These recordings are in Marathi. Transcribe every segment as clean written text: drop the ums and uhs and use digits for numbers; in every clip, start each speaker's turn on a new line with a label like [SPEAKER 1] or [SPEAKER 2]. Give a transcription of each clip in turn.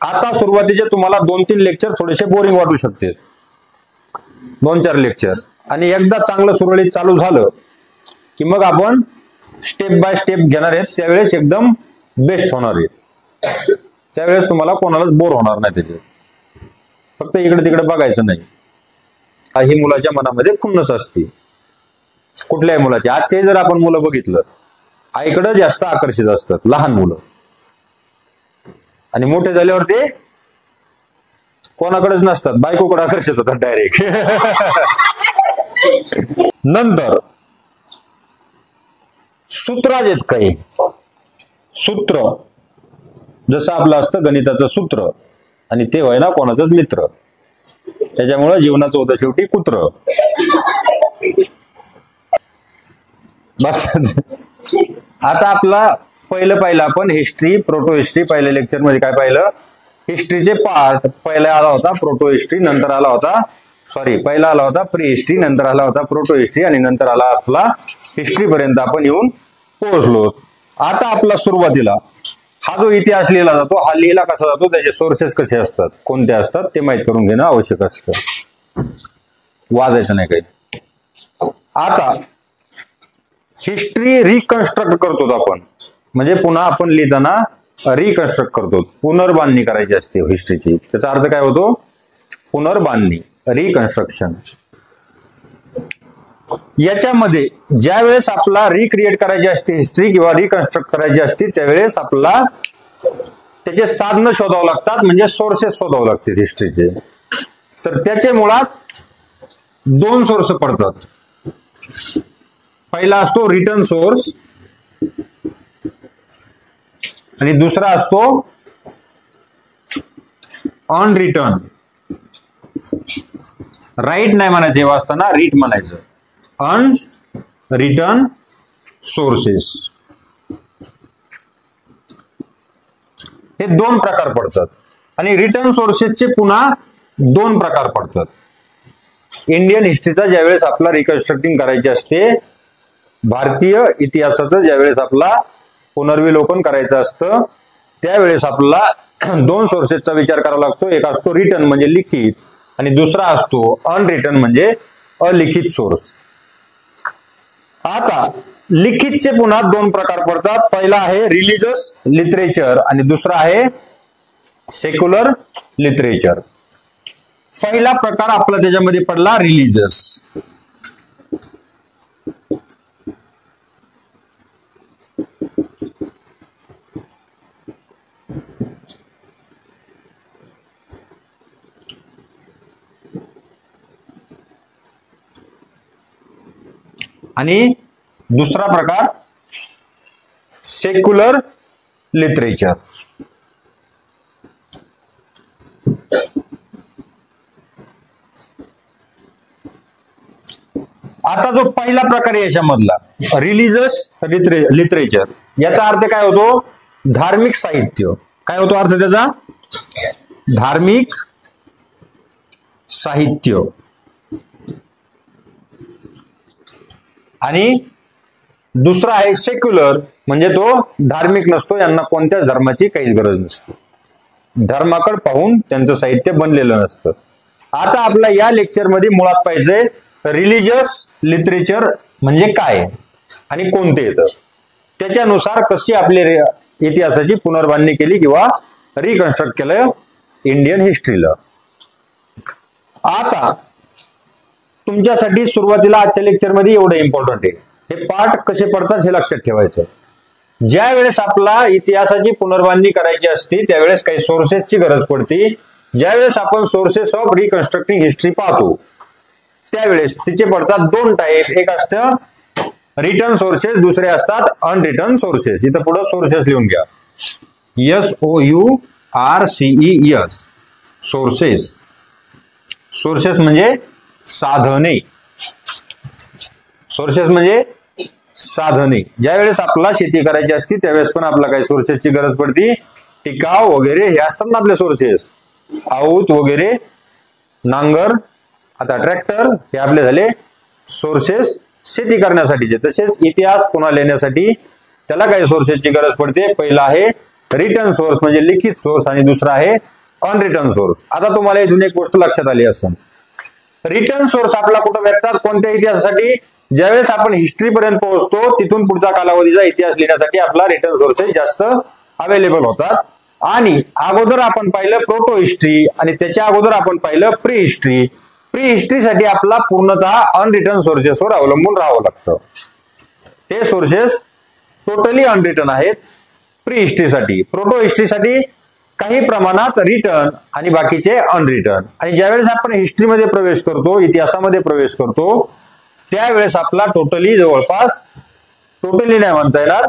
[SPEAKER 1] आता सुरुवातीचे तुम्हाला 2-3 लेक्चर थोडेसे बोरिंग वाटू शकते, 2-4 लेक्चर, आणि एकदा चांगलं सुरळीत चालू झालं की मग आपण स्टेप बाय स्टेप घेणार आहेत, त्यावेळेस एकदम बेस्ट होणार आहे, त्यावेळेस तुम्हाला कोणालाच बोर होणार नाही त्याचे. फक्त इकडे तिकडे बघायचं नाही. ही मुलाच्या मनामध्ये खुन्नस असते, कुठल्याही मुलाची. आजचे जर आपण मुलं बघितलं, आईकडे जास्त आकर्षित असतात लहान मुलं, आणि मोठे झाल्यावर ते कोणाकडेच नसतात, बायकोकडे आकर्षित होतात डायरेक्ट. नंतर सूत्राज आहेत काही सूत्र, जसं आपलं असतं गणिताचं सूत्र, आणि ते होय ना कोणाचाच मित्र, त्याच्यामुळे जीवनाचं होतं शेवटी कुत्र. बस. आता आपला पहिलं आपण हिस्ट्री, प्रोटो हिस्ट्री, पहिल्या लेक्चर मध्ये काय पाहिलं, हिस्ट्रीचे पार्ट. पहिला आला होता प्रोटो हिस्ट्री, नंतर आला होता पहिला आला होता प्री हिस्ट्री, नंतर आला होता प्रोटो हिस्ट्री, आणि नंतर आला आपला हिस्ट्री पर्यंत आपण येऊन पोहोचलो. आता आपला सुरुवातीला हा जो इतिहास लिहिला जातो, हा लिहिला कसा जातो, त्याचे सोर्सेस कसे असतात, कोणते असतात ते माहित करून घेणं आवश्यक असतं, वाजायचं नाही काही. आता हिस्ट्री रिकन्स्ट्रक्ट करतो आपण, म्हणजे पुन्हा आपण लिहिताना रिकन्स्ट्रक्ट करतो, पुनर्बांधणी करायची असते हिस्ट्रीची. त्याचा अर्थ काय होतो, पुनर्बांधणी, रिकन्स्ट्रक्शन. याच्यामध्ये ज्या वेळेस आपला रिक्रिएट करायची असते हिस्ट्री किंवा रिकन्स्ट्रक्ट करायची असते, त्यावेळेस आपला त्याचे साधनं शोधावं लागतात, म्हणजे सोर्सेस शोधावं लागतात हिस्ट्रीचे. तर त्याचे मुळात 2 सोर्स पडतात. पहिला असतो रिटर्न सोर्स, आणि दुसरा असतो अनरिटर्न. राईट नाही म्हणायचं, वाचताना रीट म्हणायचं. अनरिटर्न सोर्सेस हे 2 प्रकार पडतात, आणि रिटर्न सोर्सेसचे पुन्हा 2 प्रकार पडतात. इंडियन हिस्ट्रीचा ज्यावेळेस आपला रिकन्स्ट्रक्टिंग करायची असते, भारतीय इतिहासाचं ज्यावेळेस आपला पुनर्विलोकन करायचं असतं, त्यावेळेस आपल्याला 2 सोर्सेसचा विचार करावा लागतो. एक असतो रिटर्न म्हणजे लिखित, आणि दुसरा असतो अनरिटर्न म्हणजे अलिखित सोर्स. आता लिखितचे पुन्हा 2 प्रकार पडतात. पहिला आहे रिलिजियस लिटरेचर, आणि दुसरा आहे सेक्युलर लिटरेचर. पहिला प्रकार आपला त्याच्यामध्ये पडला रिलिजियस. आणि दुसरा प्रकार सेक्युलर लिटरेचर. आता जो पहिला प्रकार आहे याच्यामधला रिलिजियस लिटरेचर, याचा अर्थ काय होतो, धार्मिक साहित्य. काय होतो अर्थ त्याचा, धार्मिक साहित्य. आणि दुसरा आहे सेक्युलर, म्हणजे तो धार्मिक नसतो, यांना कोणत्याच धर्माची काहीच गरज नसते, धर्माकडे पाहून त्यांचं साहित्य बनलेलं नसतं. आता आपल्या या लेक्चर मध्ये मुळात पाहिजे रिलिजियस लिटरेचर म्हणजे काय आणि कोणते येतं, त्याच्यानुसार कशी आपली इतिहासाची पुनर्बांधणी केली किंवा रिकन्स्ट्रक्ट केलं इंडियन हिस्ट्रीला. आता तुमच्यासाठी सुरुवातीला आजच्या लेक्चर मध्ये एवढं इम्पॉर्टंट आहे, हे पार्ट कसे पडतात हे लक्षात ठेवायचं. ज्या वेळेस आपला इतिहासाची पुनर्बांधणी करायची असते त्यावेळेस काही सोर्सेसची गरज पडते. ज्यावेळेस आपण सोर्सेस ऑफ रिकन्स्ट्रक्टिंग हिस्ट्री पाहतो त्यावेळेस तिचे पडतात 2 टाईप. एक असतं रिटर्न सोर्सेस, दुसरे असतात अनरिटर्न सोर्सेस. इथं पुढे सोर्सेस लिहून घ्या, SOURCES, सोर्सेस. सोर्सेस म्हणजे साधने, सोर्सेस म्हणजे साधने. ज्यावेळेस आपला शेती करायची असती त्यावेळेस पण आपल्याला काही सोर्सेसची गरज पडती. टिकाव वगैरे हे असतात ना आपले सोर्सेस, आऊत वगैरे, नांगर, आता ट्रॅक्टर, हे आपले झाले सोर्सेस शेती करण्यासाठीचे. तसेच इतिहास पुन्हा लिहिण्यासाठी त्याला काही सोर्सेसची गरज पडते. पहिला आहे रिटर्न सोर्स म्हणजे लिखित सोर्स आणि दुसरा आहे अनरिटर्न सोर्स. आता तुम्हाला इथून एक गोष्ट लक्षात आली असेल, रिटर्न सोर्स आपला कुठं भेटतात, कोणत्या इतिहासासाठी, ज्यावेळेस आपण हिस्ट्री पर्यंत पोहोचतो तिथून पुढचा कालावधीचा इतिहास लिहिण्यासाठी आपला रिटर्न सोर्सेस जास्त अवेलेबल होतात. आणि अगोदर आपण पाहिलं प्रोटो हिस्ट्री आणि त्याच्या अगोदर आपण पाहिलं प्री हिस्ट्री. प्री हिस्ट्रीसाठी आपला पूर्णतः अनरिटर्न सोर्सेसवर अवलंबून राहावं लागतं. ते सोर्सेस टोटली अनरिटर्न आहेत प्री हिस्ट्रीसाठी. प्रोटो हिस्ट्रीसाठी काही प्रमाणात रिटर्न आणि बाकीचे अनरिटर्न. आणि ज्यावेळेस आपण हिस्ट्रीमध्ये प्रवेश करतो, इतिहासामध्ये प्रवेश करतो, त्यावेळेस आपला टोटली जवळपास, टोटली नाही म्हणता येणार,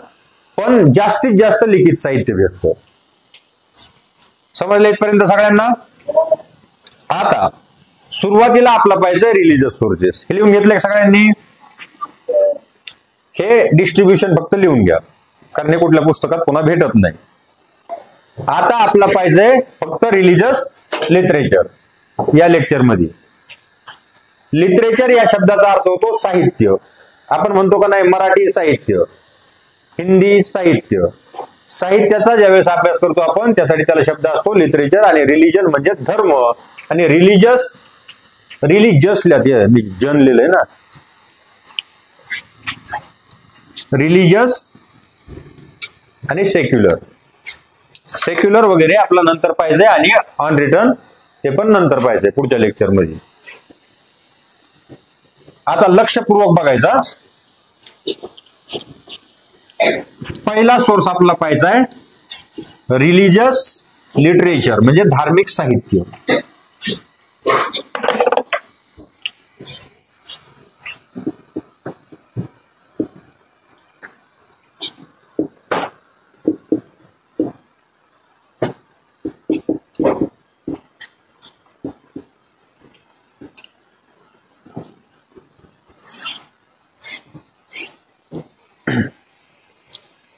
[SPEAKER 1] पण जास्तीत जास्त लिखित साहित्य भेटतं. समजलं इथपर्यंत सगळ्यांना? आता सुरुवातीला आपला पाहिजे रिलीजियस सोर्सेस. हे लिहून घेतले सगळ्यांनी? हे डिस्ट्रीब्युशन फक्त लिहून घ्या, कारण हे कुठल्या पुस्तकात पुन्हा भेटत नाही. आता आपला पाहिजे फक्त रिलीजियस लिटरेचर. या लेक्चर मध्ये लिटरेचर या शब्दाचा अर्थ होतो साहित्य. आपण म्हणतो का नाही मराठी साहित्य, हिंदी साहित्य. साहित्याचा ज्यावेळेस अभ्यास करतो आपण त्यासाठी त्याला शब्द असतो लिटरेचर. आणि रिलीजन म्हणजे धर्म. आणि रिलीजियस जन लिहिलंय ना, रिलीजियस आणि सेक्युलर. सेक्युलर वगैरे आपला नंतर पाहिजे आणि अनरिटर्न ते पण नंतर पाहिजे पुढच्या लेक्चर मध्ये. आता लक्षपूर्वक बघायचा. पहिला सोर्स आपला पाहिजे आहे रिलीजियस लिटरेचर म्हणजे धार्मिक साहित्य.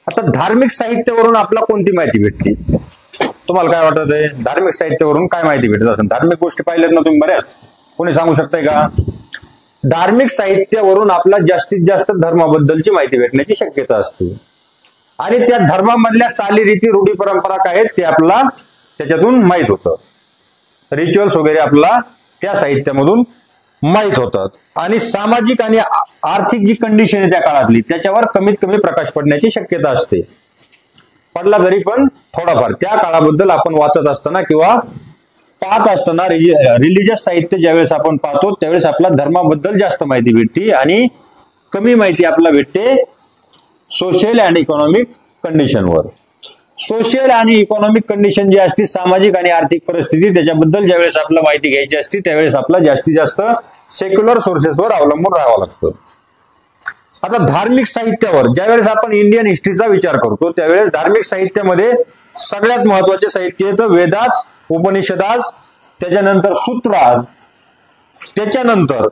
[SPEAKER 1] आता धार्मिक साहित्यावरून आपला कोणती माहिती भेटते? तुम्हाला काय वाटत आहे धार्मिक साहित्यावरून काय माहिती भेटत असेल? धार्मिक गोष्टी पाहिल्यात ना तुम्ही बऱ्याच, कोणी सांगू शकताय का? धार्मिक साहित्यावरून आपला जास्तीत जास्त धर्माबद्दलची माहिती भेटण्याची शक्यता असते. आणि त्या धर्मामधल्या चालीरीती रूढी परंपरा काय आहेत ते आपला त्याच्यातून माहित होतं. रिच्युअल्स वगैरे आपला त्या साहित्यामधून माहित होतात. आणि सामाजिक आणि आर्थिक जी कंडिशन आहे त्या काळातली त्याच्यावर कमीत कमी प्रकाश पडण्याची शक्यता असते. पडला तरी पण थोडाफार त्या काळाबद्दल आपण वाचत असताना किंवा पाहत असताना रिलीजियस साहित्य ज्यावेळेस आपण पाहतो त्यावेळेस आपला धर्माबद्दल जास्त माहिती भेटते आणि कमी माहिती आपल्याला भेटते सोशल अँड इकॉनॉमिक कंडिशनवर. सोशल आणि इकॉनॉमिक कंडिशन जी असते, सामाजिक आणि आर्थिक परिस्थिती, त्याच्याबद्दल ज्यावेळेस आपल्याला माहिती घ्यायची असते त्यावेळेस आपला जास्तीत जास्त सेक्युलर सोर्सेसवर अवलंबून राहावं लागतं. आता धार्मिक साहित्यावर ज्यावेळेस आपण इंडियन हिस्ट्रीचा विचार करतो त्यावेळेस धार्मिक साहित्यामध्ये सगळ्यात महत्वाचे साहित्य येतं वेदास, उपनिषदास, त्याच्यानंतर सूत्रास, त्याच्यानंतर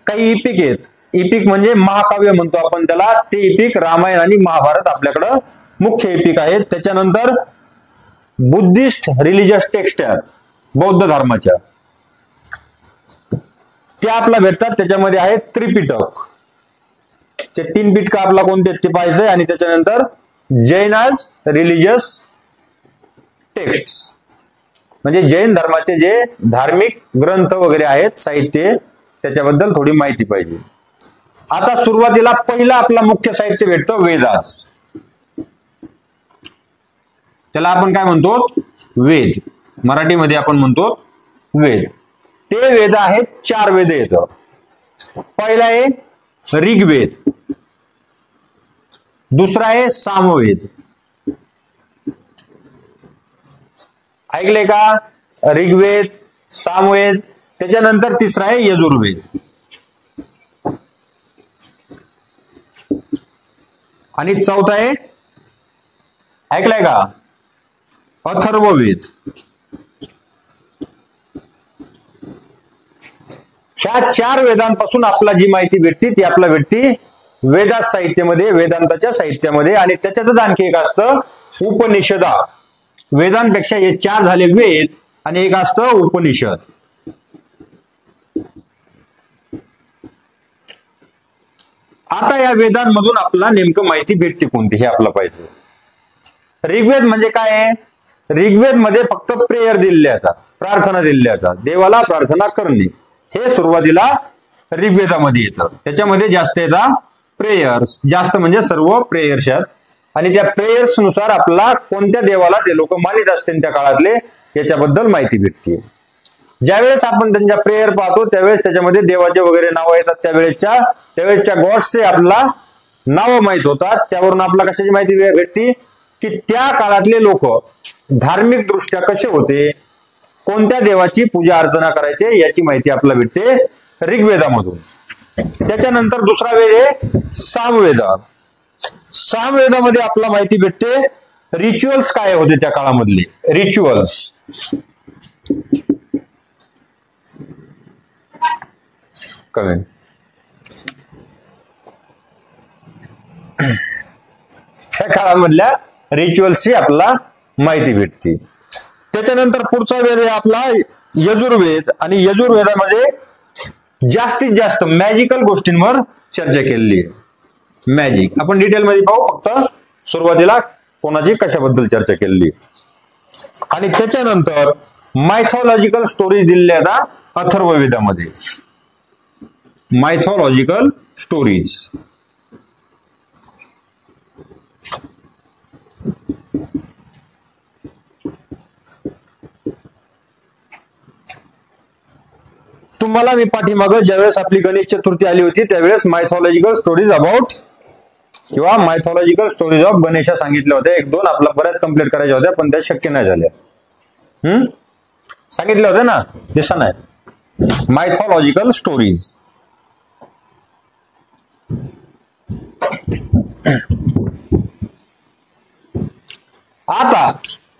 [SPEAKER 1] काही इपिक आहेत. इपिक म्हणजे महाकाव्य म्हणतो आपण त्याला, ते इपिक रामायण आणि महाभारत आपल्याकडं मुख्य इपिक आहेत. त्याच्यानंतर बुद्धिस्ट रिलीजियस टेक्स्ट आहेत बौद्ध धर्माच्या, त्या आपला भेटतात. त्याच्यामध्ये आहेत त्रिपिटक, ते 3 पिटक आपला कोणते ते पाहिजे. आणि त्याच्यानंतर जैनाज रिलीजियस टेक्स्ट म्हणजे जैन धर्माचे जे धार्मिक ग्रंथ वगैरे आहेत साहित्य त्याच्याबद्दल थोडी माहिती पाहिजे. आता सुरुवातीला पहिला आपला मुख्य साहित्य भेटतो वेदास. त्याला आपण काय म्हणतो? वेद. मराठीमध्ये आपण म्हणतो वेद. ते वेद आहेत 4 वेद येतं. पहिला आहे ऋग्वेद, दुसरा आहे सामवेद. ऐकले का? ऋग्वेद, सामवेद. त्याच्यानंतर तिसरा आहे यजुर्वेद. आणि चौथा आहे ऐकलाय का? अथर्ववेद. ह्या 4 वेदांपासून आपला जी माहिती भेटते ती आपल्याला भेटते वेदास साहित्यामध्ये, वेदांताच्या साहित्यामध्ये. आणि त्याच्यातच आणखी एक असतं उपनिषदा. वेदांपेक्षा हे 4 झाले वेद आणि एक असतं उपनिषद. आता या वेदांमधून आपल्याला नेमकं माहिती भेटते कोणती हे आपलं पाहिजे. ऋग्वेद म्हणजे काय आहे? ऋग्वेद मध्ये फक्त प्रेयर दिलेल्या येतात, प्रार्थना दिलेल्या येतात, देवाला प्रार्थना करणे, हे सुरुवातीला ऋग्वेदामध्ये येतं. त्याच्यामध्ये जास्त येतात प्रेयर्स, जास्त म्हणजे सर्व प्रेयर्स आहेत. आणि त्या प्रेयर्स नुसार आपला कोणत्या देवाला ते लोक मानित असतील त्या काळातले याच्याबद्दल माहिती भेटते. ज्यावेळेस आपण त्यांच्या प्रेयर पाहतो त्यावेळेस त्याच्यामध्ये देवाचे वगैरे नावं येतात, त्यावेळेसच्या गॉड्सचे आपला नावं माहित होतात. त्यावरून आपल्याला कशाची माहिती भेटते की त्या काळातले लोक धार्मिक दृष्ट्या कसे होते, कोणत्या देवाची पूजा अर्चना करायचे याची माहिती आपल्याला भेटते ऋग्वेदामधून. त्याच्यानंतर दुसरा वेद आहे सामवेद. सामवेदामध्ये आपल्याला माहिती भेटते रिच्युअल्स काय होते त्या काळामधले. रिच्युअल्स कमी त्या काळामधल्या रिच्युअल्सची आपल्याला माहिती भेटते. त्याच्यानंतर पुढचा वेद आहे आपला यजुर्वेद. आणि यजुर्वेदामध्ये जास्तीत जास्त मॅजिकल गोष्टींवर चर्चा केलेली आहे. मॅजिक आपण डिटेलमध्ये पाहू, फक्त सुरुवातीला कोणाची कशाबद्दल चर्चा केलेली. आणि त्याच्यानंतर मायथॉलॉजिकल स्टोरीज दिलेल्या आहेत अथर्ववेदामध्ये. मायथॉलॉजिकल स्टोरीज तुम्हाला मी पाठीमागं ज्यावेळेस आपली गणेश चतुर्थी आली होती त्यावेळेस मायथॉलॉजिकल स्टोरीज अबाउट किंवा मायथॉलॉजिकल स्टोरीज ऑफ गणेशा सांगितल्या होत्या. एक दोन आपल्या बऱ्याच कंप्लीट करायच्या होत्या पण त्या शक्य नाही झाल्या. सांगितल्या होत्या ना, दिसा नाही. Mythological stories. आता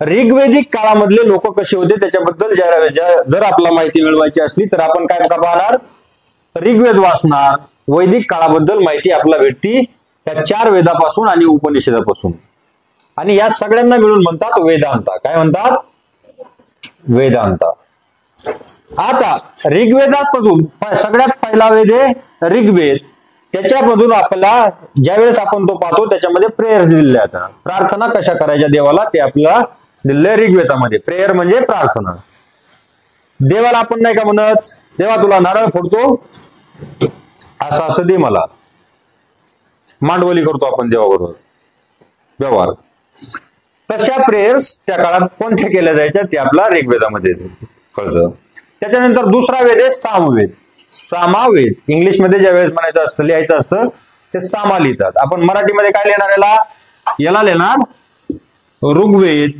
[SPEAKER 1] ऋग्वेदिक काळामधले लोक कसे होते त्याच्याबद्दल जर आपल्याला माहिती मिळवायची असली तर आपण काय पाहणार, ऋग्वेद वाचणार. वैदिक काळाबद्दल माहिती आपल्याला भेटती त्या 4 वेदापासून आणि उपनिषदापासून. आणि या सगळ्यांना मिळून म्हणतात वेदांत. काय म्हणतात? वेदांत. आता ऋग्वेदामधून सगळ्यात पहिला वेद आहे ऋग्वेद. त्याच्यामधून आपल्याला ज्यावेळेस आपण तो पाहतो त्याच्यामध्ये प्रेयर दिलेल्या आहेत. प्रार्थना कशा करायच्या देवाला ते आपल्याला दिले ऋग्वेदामध्ये. प्रेयर म्हणजे प्रार्थना. देवाला आपण नाही का म्हणत देवा तुला नारळ फोडतो असं असं दे मला, मांडवली करतो आपण देवाबरोबर व्यवहार. तशा प्रेयर्स त्या काळात कोणत्या केल्या जायच्या ते आपला ऋग्वेदामध्ये कळतं. त्याच्यानंतर दुसरा वेद आहे सामवेद. सामावेद इंग्लिशमध्ये ज्यावेळेस म्हणायचं असतं लिहायचं असतं ते सामा लिहितात. आपण मराठीमध्ये काय लिहिणार याला लिहिणार ऋग्वेद,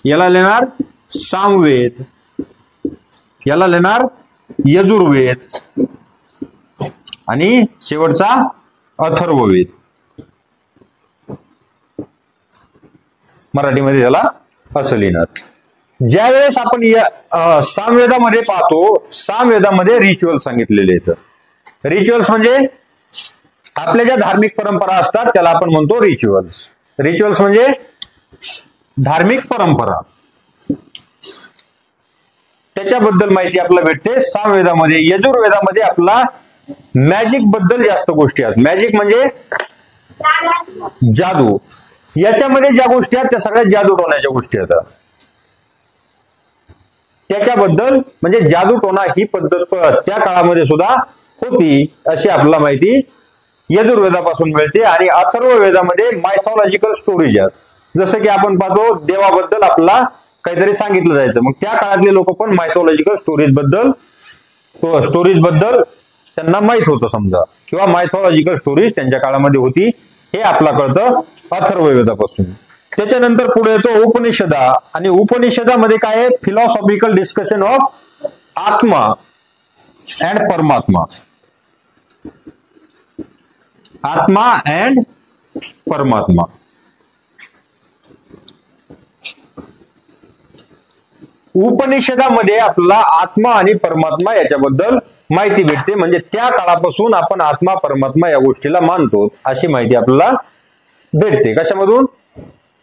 [SPEAKER 1] याला लिहिणार सामवेद, याला लिहिणार यजुर्वेद आणि शेवटचा अथर्ववेद. मराठीमध्ये त्याला असं लिहिणार. ज्यावेळेस आपण सामवेदामध्ये पाहतो, सामवेदामध्ये रिच्युअल सांगितलेले आहेत. रिच्युअल्स म्हणजे आपल्या ज्या धार्मिक परंपरा असतात त्याला आपण म्हणतो रिच्युअल्स. रिच्युअल्स म्हणजे धार्मिक परंपरा, त्याच्याबद्दल माहिती आपल्याला भेटते सामवेदामध्ये. यजुर्वेदामध्ये आपला मॅजिक बद्दल जास्त गोष्टी आहेत. मॅजिक म्हणजे जादू. याच्यामध्ये ज्या गोष्टी आहेत त्या सगळ्यात जादू टोण्याच्या गोष्टी आहेत. त्याच्याबद्दल म्हणजे जादू टोना ही पद्धत त्या काळामध्ये सुद्धा होती अशी आपल्याला माहिती यजुर्वेदापासून मिळते. आणि अथर्ववेदामध्ये मायथॉलॉजिकल स्टोरीज आहेत. जसं की आपण पाहतो देवाबद्दल आपल्याला काहीतरी सांगितलं जायचं, मग त्या काळातले लोक पण मायथॉलॉजिकल स्टोरीज बद्दल त्यांना माहित होतं समजा, किंवा मायथॉलॉजिकल स्टोरीज त्यांच्या काळामध्ये होती हे आपला कळतं अथर्ववेदापासून. त्याच्यानंतर पुढे येतो उपनिषदा. आणि उपनिषदामध्ये काय आहे, फिलॉसॉफिकल डिस्कशन ऑफ आत्मा अँड परमात्मा. आत्मा अँड परमात्मा. उपनिषदामध्ये आपल्याला आत्मा आणि परमात्मा याच्याबद्दल माहिती भेटते. म्हणजे त्या काळापासून आपण आत्मा परमात्मा या गोष्टीला मानतो अशी माहिती आपल्याला भेटते. कशामधून?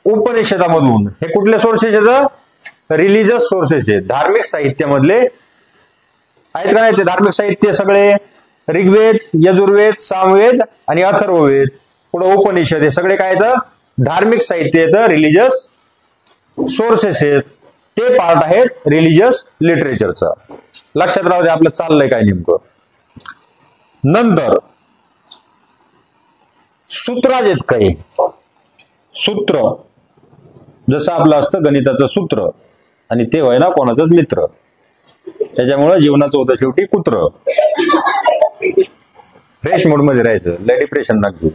[SPEAKER 1] उपनिषदामधून. हे कुठले सोर्सेस आहेत? रिलीजियस सोर्सेस आहेत. धार्मिक साहित्यामधले आहेत का नाही ते धार्मिक साहित्य सगळे ऋग्वेद, यजुर्वेद, सामवेद आणि अथर्ववेद, पुढे उपनिषद, हे सगळे काय आहेत? धार्मिक साहित्य येतं, रिलिजियस सोर्सेस आहेत, ते पार्ट आहेत रिलिजियस लिटरेचरचा. लक्षात राहू दे आपलं चाललंय काय नेमकं. नंतर सूत्राज आहेत काही. सूत्र जसं आपलं असतं गणिताचं सूत्र, आणि ते होय ना कोणाचंच मित्र, त्याच्यामुळे जीवनाचं होतं शेवटी कुत्र. फ्रेश मूड मध्ये राहायचं, लय डिप्रेशन नका घेऊ.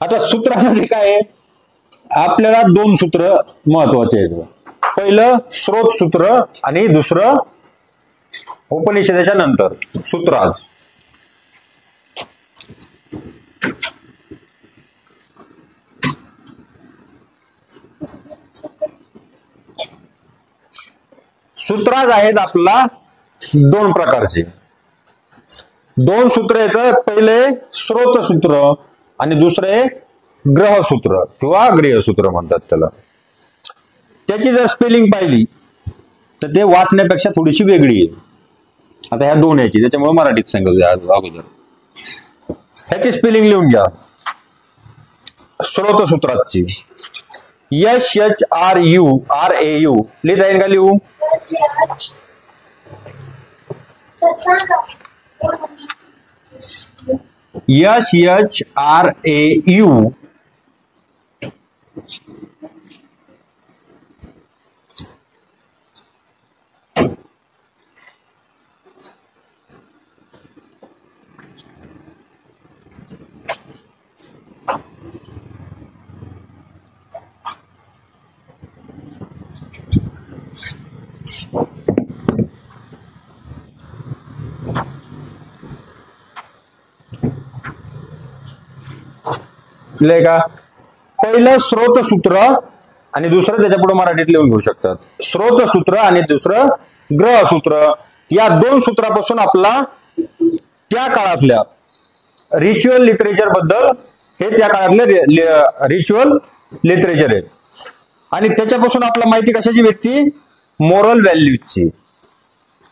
[SPEAKER 1] आता सूत्रामध्ये काय आहे, आपल्याला दोन सूत्र महत्वाचे आहेत. पहिलं स्रोत सूत्र आणि दुसरं उपनिषदेच्या नंतर सूत्राज. सूत्राज आहेत आपला दोन प्रकारचे. दोन सूत्र येतं, पहिले स्रोत सूत्र आणि दुसरे ग्रहसूत्र किंवा गृहसूत्र म्हणतात त्याला. त्याची जर स्पेलिंग पाहिली तर ते वाचण्यापेक्षा थोडीशी वेगळी आहे. आता ह्या दोन याची, त्याच्यामुळे मराठीत सांगितलं अगोदर. ह्याची स्पेलिंग लिहून घ्या. स्रोत सूत्राची SHRURAU लिहिता येईल का? लिहू. SHRAU का? पहिलं स्रोत सूत्र आणि दुसरं त्याच्या पुढे मराठीत लिहून घेऊ शकतात. स्रोत सूत्र आणि दुसरं ग्रहसूत्र. या दोन सूत्रापासून आपला त्या काळातल्या रिच्युअल लिटरेचर बद्दल, हे त्या काळातले रिच्युअल लिटरेचर आहेत. आणि त्याच्यापासून आपला माहिती कशाची भेटती? मोरल व्हॅल्यूजची.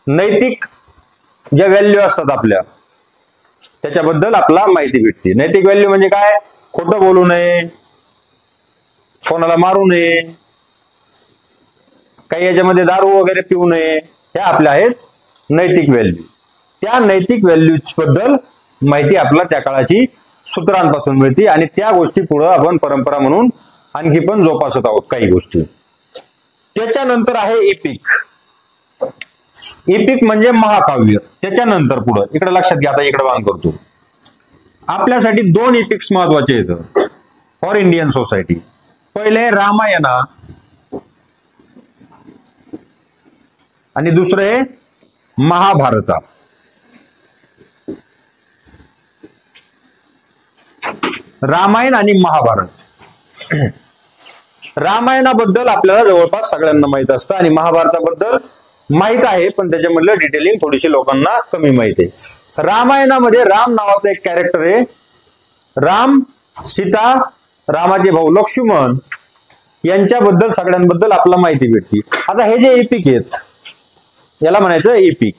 [SPEAKER 1] नैतिक ज्या व्हॅल्यू असतात आपल्या, त्याच्याबद्दल आपला माहिती भेटते. नैतिक व्हॅल्यू म्हणजे काय? खोटं बोलू नये, कोणाला मारू नये, काही याच्यामध्ये दारू वगैरे पिऊ नये, ह्या आपल्या आहेत नैतिक व्हॅल्यू. त्या नैतिक व्हॅल्यूज बद्दल माहिती आपल्याला त्या काळाची सूत्रांपासून मिळते आणि त्या गोष्टी पुढे आपण परंपरा म्हणून आणखी पण जोपासत आहोत काही गोष्टी. त्याच्यानंतर आहे एपिक. एपिक म्हणजे महाकाव्य. त्याच्यानंतर पुढं इकडे लक्षात घ्या, आता इकडे बांध करतो. आपल्यासाठी दोन एपिक्स महत्वाचे आहेत फॉर इंडियन सोसायटी. पहिले रामायणा आणि दुसरे महाभारता. रामायण आणि महाभारत. रामायणाबद्दल आपल्याला जवळपास सगळ्यांना माहित असतं आणि महाभारताबद्दल माहित आहे, पण त्याच्यामधलं डिटेलिंग थोडीशी लोकांना कमी माहिती आहे. रामायणामध्ये राम नावाचा एक कॅरेक्टर आहे. राम, सीता, रामाचे भाऊ लक्ष्मण यांच्याबद्दल सगळ्यांबद्दल आपल्याला माहिती भेटते. आता हे जे एपिक आहेत याला म्हणायचं एपिक.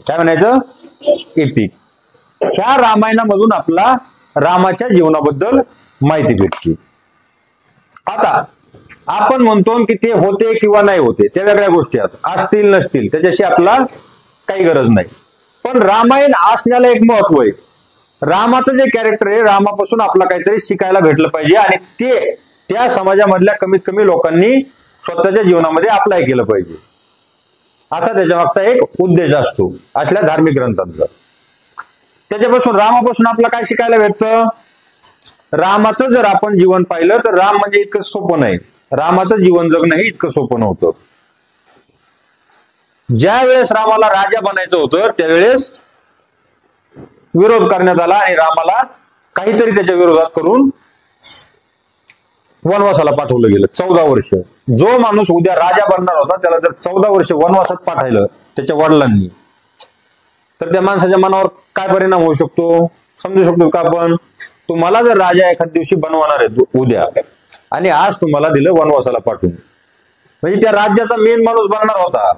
[SPEAKER 1] काय म्हणायचं? एपिक. ह्या रामायणामधून आपला रामाच्या जीवनाबद्दल माहिती भेटते. आता आपण म्हणतो की ते होते किंवा नाही होते, त्या वेगळ्या गोष्टी आहेत. असतील नसतील त्याच्याशी आपला काही गरज नाही. पण रामायण असण्याला एक महत्व आहे. रामाचं जे कॅरेक्टर आहे, रामापासून आपला काहीतरी शिकायला भेटलं पाहिजे आणि ते त्या समाजामधल्या कमीत कमी लोकांनी स्वतःच्या जीवनामध्ये अप्लाय केलं पाहिजे, असा त्याच्या मागचा एक उद्देश असतो असल्या धार्मिक ग्रंथांचा. त्याच्यापासून रामापासून आपला काय शिकायला भेटतं? रामाचं जर आपण जीवन पाहिलं तर राम म्हणजे इतकं सोपं नाही. रामाचं जीवन जगणंही इतकं सोपं नव्हतं. ज्या वेळेस रामाला राजा बनायचं होतं त्यावेळेस विरोध करण्यात आला आणि रामाला काहीतरी त्याच्या विरोधात करून वनवासाला पाठवलं गेलं 14 वर्ष. जो माणूस उद्या राजा बनणार होता त्याला जर 14 वर्ष वनवासात पाठवलं त्याच्या वडिलांनी, तर त्या माणसाच्या मनावर काय परिणाम होऊ शकतो समजू शकतो का आपण? तुम्हाला जर राजा एखाद दिवशी बनवणार आहे उद्या आणि आज तुम्हाला दिलं वनवासाला पाठवून, म्हणजे त्या राज्याचा मेन माणूस बनणार होता.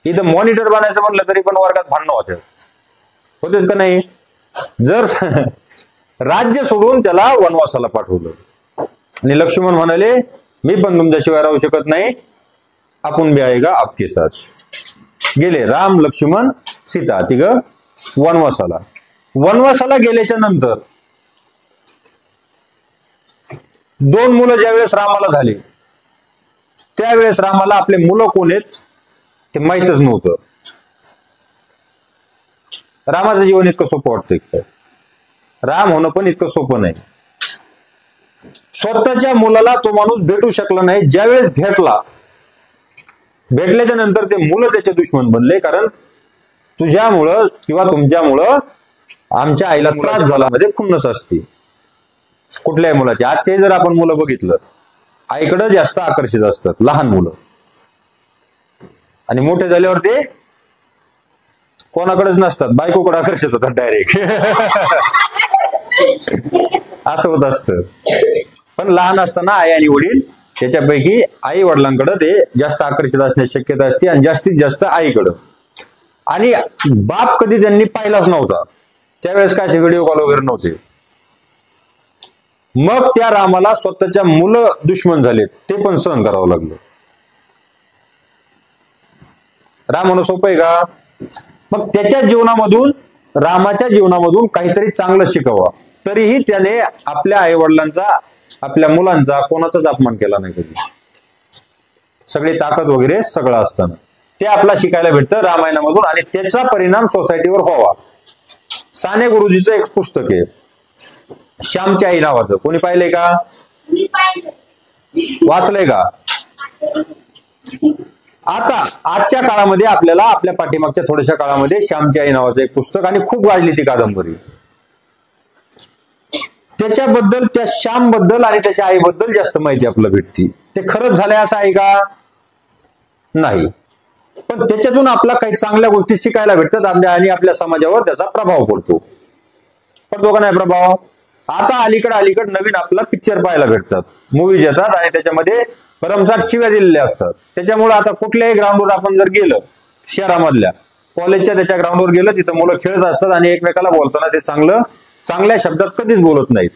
[SPEAKER 1] इथं मॉनिटर बनायचं म्हणलं तरी पण वर्गात भांडणं होते का नाही? जर राज्य सोडून त्याला वनवासाला पाठवलं. आणि लक्ष्मण म्हणाले मी पण तुमच्याशिवाय राहू शकत नाही, आपण भी आएगा आपके साथ. गेले राम लक्ष्मण सीता तिघ वनवासाला. वनवासाला गेल्याच्या नंतर 2 मुलं ज्यावेळेस रामाला झाले त्यावेळेस रामाला आपले मुलं कोण आहेत ते माहीतच नव्हतं. रामाचं जीवन इतकं सोपं वाटतंय, राम होणं पण इतकं सोपं नाही. स्वतःच्या मुलाला तो माणूस भेटू शकला नाही. ज्यावेळेस भेटल्याच्या नंतर ते मुलं त्याचे दुश्मन बनले, कारण तुझ्यामुळं किंवा तुमच्यामुळं आमच्या आईला त्रास झाला मध्ये खुन्नस असते कुठल्याही मुलाची. आजचे जर आपण मुलं बघितलं आईकडे जास्त आकर्षित असतात लहान मुलं, आणि मोठे झाल्यावर ते कोणाकडेच नसतात, बायकोकडे आकर्षित होतात डायरेक्ट. असं होत असतं. पण लहान असताना आई आणि वडील त्याच्यापैकी आई वडिलांकडे ते जास्त आकर्षित असण्याची शक्यता असते, आणि जास्तीत जास्त आईकडं. आणि बाप कधी त्यांनी पाहिलाच नव्हता, त्यावेळेस काय व्हिडिओ कॉल वगैरे नव्हते. मग त्या रामाला स्वतःच्या मुलं दुश्मन झाले ते पण सहन करावं लागलं. राम म्हणून सोपं आहे का? मग त्याच्या जीवनामधून रामाच्या जीवनामधून काहीतरी चांगलं शिकावं. तरीही त्याने आपल्या आई वडिलांचा आपल्या मुलांचा कोणाचाच अपमान केला नाही कधी. सगळी ताकद वगैरे सगळं असताना ते आपला शिकायला भेटतं रामायणामधून, आणि त्याचा परिणाम सोसायटीवर व्हावा. साने गुरुजीचं एक पुस्तक आहे श्यामची आई नावाचं. कोणी पाहिलंय का? वाचलंय का? आता आजच्या काळामध्ये आपल्याला आपल्या पाठीमागच्या थोड्याशा काळामध्ये श्यामची आई नावाचं एक पुस्तक, आणि खूप गाजली ती कादंबरी. त्याच्याबद्दल त्या श्याम बद्दल आणि त्याच्या आईबद्दल जास्त माहिती आपल्याला भेटती. ते खरंच झालंय असं आहे का? नाही. पण त्याच्यातून आपला काही चांगल्या गोष्टी शिकायला भेटतात आपल्या, आणि आपल्या समाजावर त्याचा प्रभाव पडतो का नाही प्रभाव? आता अलीकडे नवीन आपला पिक्चर पाहायला भेटतात, मूवीज येतात, आणि त्याच्यामध्ये भरमसाठ शिव्या दिलेल्या असतात. त्याच्यामुळे आता कुठल्याही ग्राउंडवर आपण जर गेलं, शहरामधल्या कॉलेजच्या त्याच्या ग्राउंडवर गेलं, तिथं मुलं खेळत असतात आणि एकमेकाला बोलताना ते चांगल्या शब्दात कधीच बोलत नाहीत,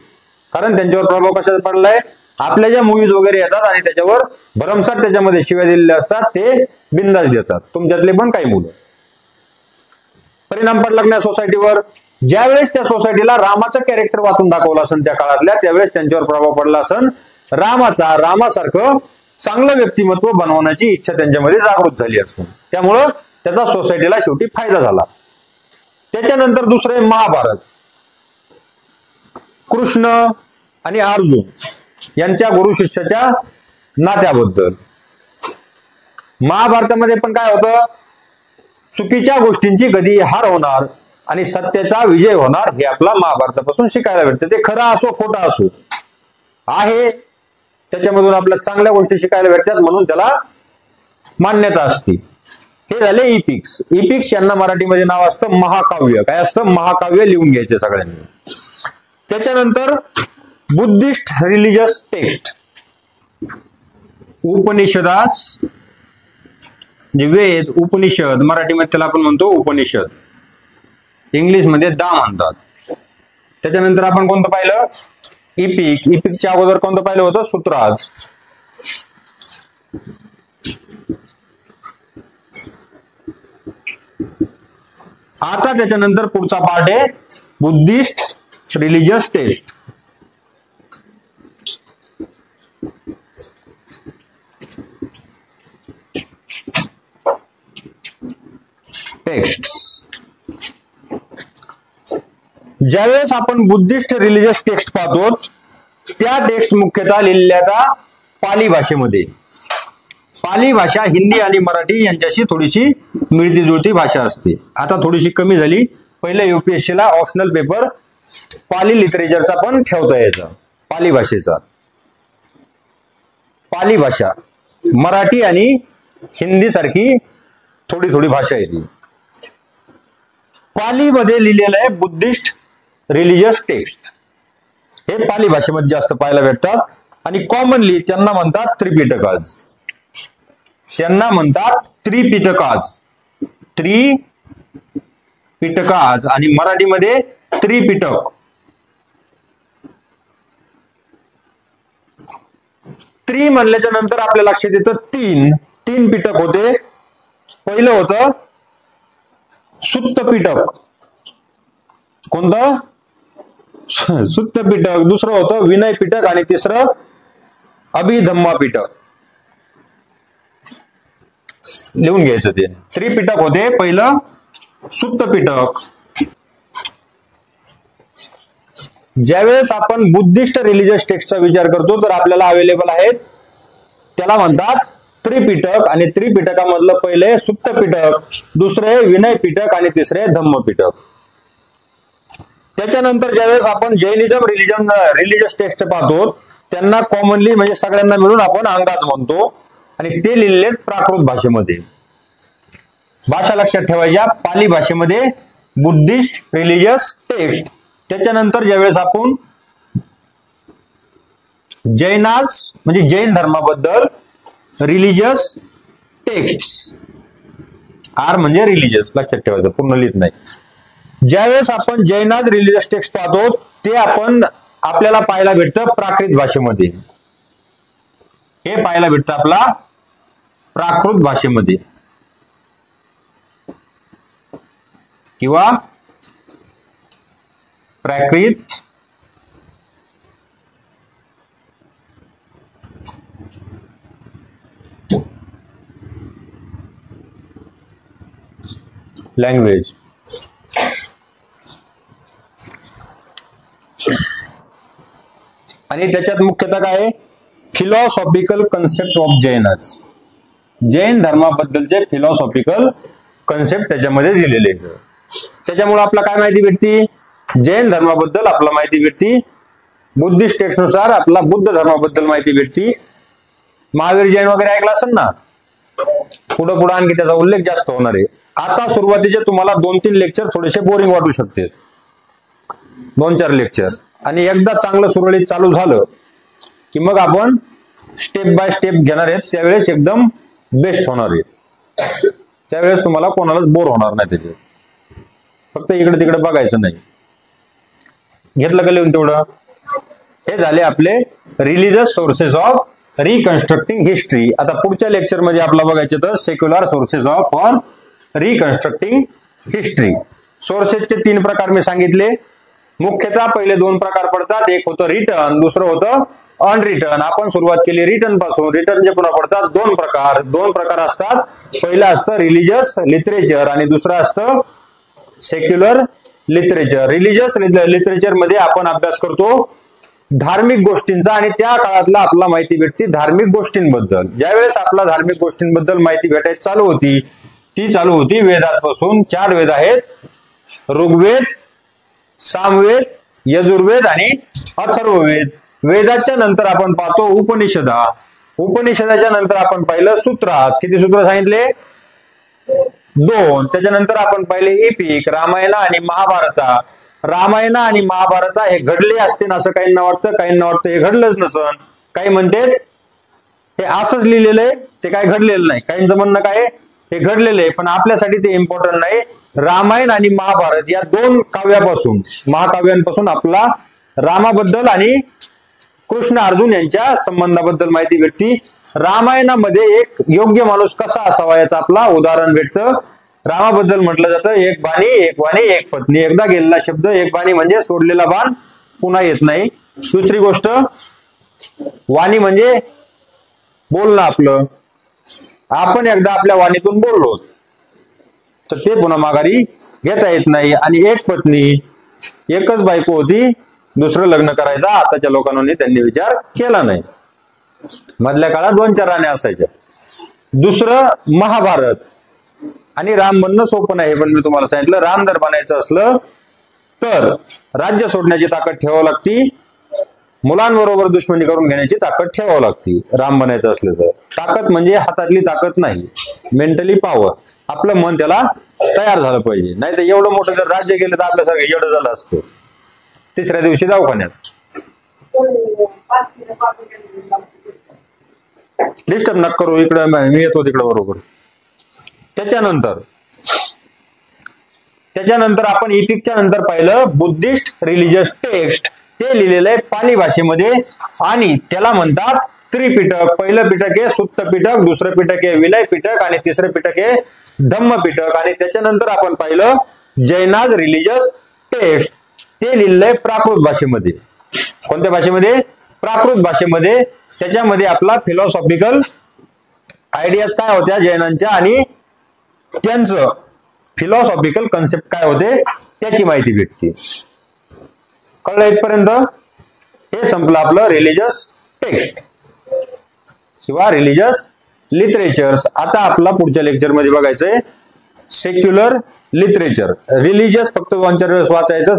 [SPEAKER 1] कारण त्यांच्यावर प्रभाव कशाचा पडलाय? आपल्या ज्या मूवीज वगैरे येतात आणि त्याच्यावर भरमसाठ त्याच्यामध्ये शिव्या दिलेल्या असतात, ते बिंदास देतात. तुमच्यातले पण काही मुलं. परिणाम पडला नाही सोसायटीवर? ज्यावेळेस त्या सोसायटीला रामाचं कॅरेक्टर वाचून दाखवलं असेल त्या काळातल्या, त्यावेळेस त्यांच्यावर प्रभाव पडला असेल रामासारखं चांगलं व्यक्तिमत्व बनवण्याची इच्छा त्यांच्यामध्ये जागृत झाली असेल. त्यामुळं त्याचा सोसायटीला शेवटी फायदा झाला. त्याच्यानंतर दुसरं आहे महाभारत. कृष्ण आणि अर्जुन यांच्या गुरु शिष्याच्या नात्याबद्दल. महाभारतामध्ये पण काय होतं? चुकीच्या गोष्टींची कधी हार होणार आणि सत्याचा विजय होणार हे आपला महाभारतापासून शिकायला भेटतं. ते खरं असो खोटं असो आहे, त्याच्यामधून आपल्या चांगल्या गोष्टी शिकायला भेटतात, म्हणून त्याला मान्यता असते. हे झाले इपिक्स. इपिक्स यांना मराठीमध्ये नाव असतं महाकाव्य. काय असतं? महाकाव्य लिहून घ्यायचे सगळ्यांनी. त्याच्यानंतर बुद्धिस्ट रिलिजियस टेक्स्ट. उपनिषदास जे वेद, उपनिषद मराठीमध्ये त्याला आपण म्हणतो उपनिषद, इंग्लिशमध्ये दा म्हणतात. त्याच्यानंतर आपण कोणतं पाहिलं? इपिक. इपिकच्या अगोदर कोणतं पाहिलं होतं? सूत्राज. आता त्याच्यानंतर पुढचा पार्ट आहे बुद्धिस्ट रिलिजियस टेक्स्ट. ज्यावेळेस आपण बुद्धिस्ट रिलिजियस टेक्स्ट पाहतो, त्या टेक्स्ट मुख्यतः लिहिलेल्या पाली भाषेमध्ये. पाली भाषा हिंदी आणि मराठी यांच्याशी थोडीशी मिळती जुळती भाषा असते. आता थोडीशी कमी झाली. पहिले UPSC ला ऑप्शनल पेपर पाली लिटरेचरचा पण ठेवता यायचा. पाली भाषेचा. पाली भाषा मराठी आणि हिंदी सारखी थोडी भाषा येते. पालीमध्ये लिहिलेलं आहे बुद्धिस्ट रिलिजियस टेक्स्ट. हे पाली भाषेमध्ये जास्त पाहायला भेटतात, आणि कॉमनली त्यांना म्हणतात त्रिपिटकाज. त्यांना म्हणतात त्रिपिटकाज. त्रिपिटकाज आणि मराठीमध्ये त्रिपिटक. त्रि म्हणल्याच्या नंतर आपल्या लक्षात येतं तीन पिटक होते. पहिलं होतं सुत्त पिटक. कोणतं? सुत्त पिटक. दुसरं होतं विनय पिटक आणि तिसरं अभिधम्मा पिटक. लिहून घ्यायचं ते. त्रिपिटक होते. पहिलं सुत्त पिटक. ज्यावेळेस आपण बुद्धिस्ट रिलिजियस टेक्स्टचा विचार करतो तर आपल्याला अवेलेबल आहेत, त्याला म्हणतात त्रिपिटक. आणि त्रिपिटकामधलं पहिले सुत्त पिटक, दुसरे विनय पिटक आणि तिसरे धम्म पिटक. त्याच्यानंतर ज्यावेळेस आपण जैनिझम रिलिजियस टेक्स्ट पाहतो त्यांना कॉमनली म्हणजे सगळ्यांना मिळून आपण अंगाज म्हणतो आणि ते लिहिलेले प्राकृत भाषेमध्ये. भाषा लक्षात ठेवायच्या, पाली भाषेमध्ये बुद्धिस्ट रिलिजियस टेक्स्ट. त्याच्यानंतर ज्यावेळेस आपण जैनास म्हणजे जैन धर्माबद्दल रिलिजियस टेक्स्ट, आर म्हणजे रिलिजियस लक्षात ठेवायचं, पूर्ण लिहित नाही. ज्यावेळेस आपण जैनाज रिलिजियस टेक्स्ट पाहतो ते आपण आपल्याला पाहायला भेटतं प्राकृत भाषेमध्ये. हे पाहायला भेटतं आपला प्राकृत भाषेमध्ये किंवा प्राकृत लँग्वेज. आणि त्याच्यात मुख्यतः काय? Philosophical concept of Jains. Jain धर्माबद्दलचे फिलॉसॉफिकल कन्सेप्ट त्याच्यामध्ये दिलेले आहेत. त्याच्यामुळे आपला काय माहिती भेटती? जैन धर्माबद्दल आपला माहिती भेटती. बुद्धिस्ट टेक्स्ट नुसार आपला बुद्ध धर्माबद्दल माहिती भेटती. महावीर जैन वगैरे ऐकला असेल ना, पुढे पुढे आणखी त्याचा उल्लेख जास्त होणार आहे. आता सुरुवातीचे तुम्हाला 2-3 लेक्चर थोडेसे बोरिंग वाटू शकते, 2-4 लेक्चर. आणि एकदा चांगलं सुरळीत चालू झालं की मग आपण स्टेप बाय स्टेप घेणार आहेत, त्यावेळेस एकदम बेस्ट होणार आहे. त्यावेळेस तुम्हाला कोणालाच बोर होणार नाही. त्याचे फक्त इकडे तिकडे बघायचं नाही. घेतलं का लिहून तेवढं? हे झाले आपले religious sources of reconstructing history. आता पुढच्या लेक्चर मध्ये आपला बघायचे तर secular sources of for reconstructing history. सोर्सेसचे 3 प्रकार मी सांगितले. मुख्यतः पहिले 2 प्रकार पडतात. एक होतं रिटर्न, दुसरं होतं अनरिटर्न. आपण सुरुवात केली रिटर्न पासून. रिटर्नचे पुन्हा पडतात 2 प्रकार. 2 प्रकार असतात. पहिलं असतं रिलिजियस लिटरेचर आणि दुसरं असतं सेक्युलर लिटरेचर. रिलिजियस लिटरेचर मध्ये आपण अभ्यास करतो धार्मिक गोष्टींचा आणि त्या काळातला आपला माहिती भेटते धार्मिक गोष्टींबद्दल. ज्यावेळेस आपला धार्मिक गोष्टींबद्दल माहिती भेटायची चालू होती ती चालू होती वेदांपासून. 4 वेद आहेत, ऋग्वेद, सामवेद, यजुर्वेद आणि अथर्ववेद. वेदाच्या नंतर आपण पाहतो उपनिषदा. उपनिषदाच्या नंतर आपण पाहिलं सूत्रात. किती सूत्र सांगितले? 2. त्याच्यानंतर आपण पाहिले एपिक, रामायण आणि महाभारता. रामायण आणि महाभारता हे घडले असतील असं काहींना वाटतं, काहींना वाटतं हे घडलंच नसन. काही म्हणते हे असंच लिहिलेलं आहे, ते काय घडलेलं नाही. काहींचं म्हणणं काय हे घडलेलं आहे, पण आपल्यासाठी ते इम्पॉर्टंट नाही. रामायण आणि महाभारत या 2 काव्यापासून, महाकाव्यांपासून आपला रामाबद्दल आणि कृष्ण अर्जुन यांच्या संबंधाबद्दल माहिती भेटती. रामायणामध्ये एक योग्य माणूस कसा असावा याचं आपला उदाहरण भेटतं. रामाबद्दल म्हटलं जातं एक बाणी, एक वाणी, एक पत्नी. एकदा गेलेला शब्द एक बाणी म्हणजे सोडलेला बाण पुन्हा येत नाही. दुसरी गोष्ट वाणी म्हणजे बोलणं आपलं. आपण एकदा आपल्या वाणीतून बोललो तर ते पुन्हा माघारी घेता येत नाही. आणि एक पत्नी, एकच बायको होती, दुसरं लग्न करायचं आताच्या लोकांनी त्यांनी विचार केला नाही. मधल्या काळात 2-4 राण्या असायच्या. दुसरं महाभारत. आणि राम बनणं सोपं नाही, पण मी तुम्हाला सांगितलं राम जर बनायचं असलं तर राज्य सोडण्याची ताकद ठेवावं लागती, मुलांबरोबर दुश्मनी करून घेण्याची ताकद ठेवावं लागती राम बनायचं असलं तर. ताकद म्हणजे हातातली ताकद नाही, मेंटली पॉवर. आपलं मन त्याला तयार झालं पाहिजे. नाही तर एवढं मोठं जर राज्य केलं तर आपल्यासारखं एवढं झालं असतं. 3ऱ्या दिवशी दवाखान्यात. डिस्टर्ब नका करू, इकडे मी येतो तिकडे बरोबर. त्याच्यानंतर आपण इपिकच्या नंतर पाहिलं बुद्धिस्ट रिलिजियस टेक्स्ट. ते लिहिलेलं आहे पाली भाषेमध्ये आणि त्याला म्हणतात त्रिपिटक. पहिलं पिटक आहे सुत्त पिटक, दुसरं पिटक आहे विलय पिटक आणि तिसरं पिटक आहे धम्म पिटक. आणि त्याच्यानंतर आपण पाहिलं जैनाज रिलिजियस टेक्स्ट, ते लिहिलंय प्राकृत भाषेमध्ये. कोणत्या भाषेमध्ये? प्राकृत भाषेमध्ये. त्याच्यामध्ये आपला फिलॉसॉफिकल आयडियाज काय होत्या जैनांच्या आणि त्यांचं फिलॉसॉफिकल कन्सेप्ट काय होते त्याची माहिती भेटते. कळलं इथपर्यंत? हे संपलं आपलं रिलिजियस टेक्स्ट किंवा रिलिजियस लिटरेचर्स. आता आपला पुढच्या लेक्चर मध्ये बघायचंय सेक्युलर लिटरेचर. रिलिजियस फक्त 2-4 वेळेस वाचायचं.